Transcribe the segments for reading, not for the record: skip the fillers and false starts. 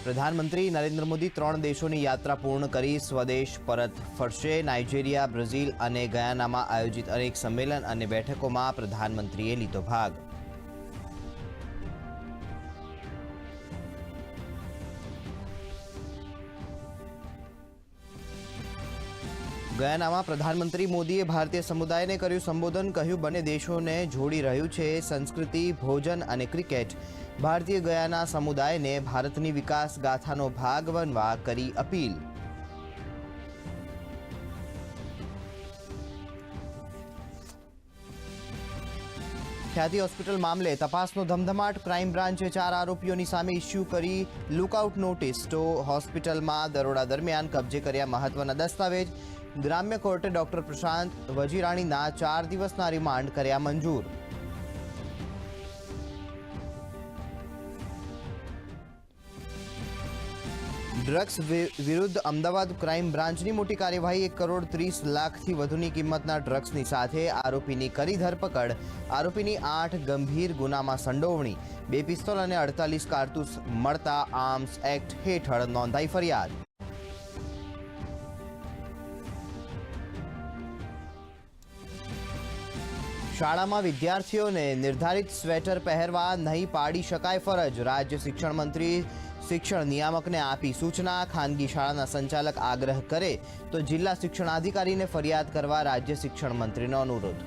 प्रधानमंत्री नरेंद्र मोदी 3 देशों की यात्रा पूर्ण करी स्वदेश परत फरशे। नाइजीरिया, ब्राजील और गयाना में आयोजित अनेक सम्मेलन और बैठकों में प्रधानमंत्रीए लीधो भाग। गयाना में प्रधानमंत्री मोदीए भारतीय समुदाय ने कर्यु संबोधन। कह્યું बने देशों ने जोड़ी रह्यु छे संस्कृति, भोजन और क्रिकेट। भारतीय गयाना समुदाय ने भारतनी विकास गाथानो भाग बनवा करी अपील। ख्याति होस्पिटल मामले तपासनो धमधमाट। क्राइम ब्रांचे 4 आरोपीओं सामे इश्यू करी लुकआउट नोटिस। तो होस्पिटल में दरोड़ा दरमियान कब्जे कर्या महत्वना दस्तावेज। ग्राम्य कोर्टे डॉक्टर प्रशांत वजीराणीना 4 दिवसना रिमांड कर्या मंजूर। ड्रग्स विरुद्ध अमदावाद क्राइम ब्रांचनी मोटी कार्यवाही। 1 करोड़ 30 लाख थी वधुनी किंमतना ड्रग्सनी साथे आरोपीनी करी धरपकड़। आरोपीनी 8 गंभीर गुनामां संडोवणी। 2 पिस्तोल और 48 कारतूस मळता आर्म्स एक्ट हेठळ नोंधाई फरियाद। शाला में विद्यार्थियों ने निर्धारित स्वेटर पहरवा नहीं पाड़ी शकाय फरज। राज्य शिक्षण मंत्री शिक्षण नियामक ने आपी सूचना। खानगी शाळाना संचालक आग्रह करे तो जिला शिक्षणाधिकारी ने फरियाद करवा राज्य शिक्षण मंत्री नो अनुरोध।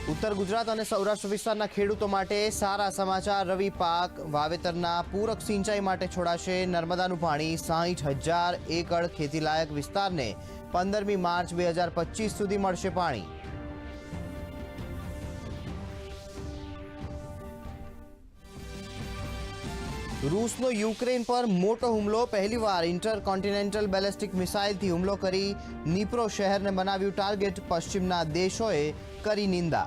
उत्तर गुजरात और सौराष्ट्र विस्तारना खेडूतो माटे सारा समाचार। रवि पाक वावेतरना पूरक सिंचाई माटे छोड़ाशे नर्मदानुं पाणी। 60,000 एकड़ खेतीलायक विस्तारने 15 मार्च 2025 सुधी मळशे पाणी। रूसनो यूक्रेन पर मोटो हुमलो। पहलीवार इंटरकॉन्टिनेंटल बेलिस्टिक मिसाइल थी हुमलो करी नीप्रो शहर ने बनाव्यु टार्गेट। पश्चिमना देशोए करी निंदा।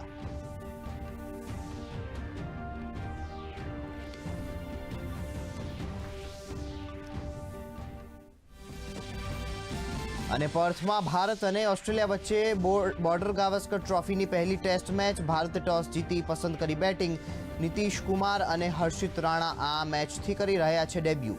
અને પર્થમાં ભારત અને ઓસ્ટ્રેલિયા વચ્ચે બોર્ડર ગાવસ્કર ટ્રોફીની પહેલી ટેસ્ટ મેચ। ભારતે ટોસ જીતી પસંદ કરી બેટિંગ। નીતિશ કુમાર અને હર્ષિત રાણા આ મેચથી કરી રહ્યા છે ડેબ્યુ।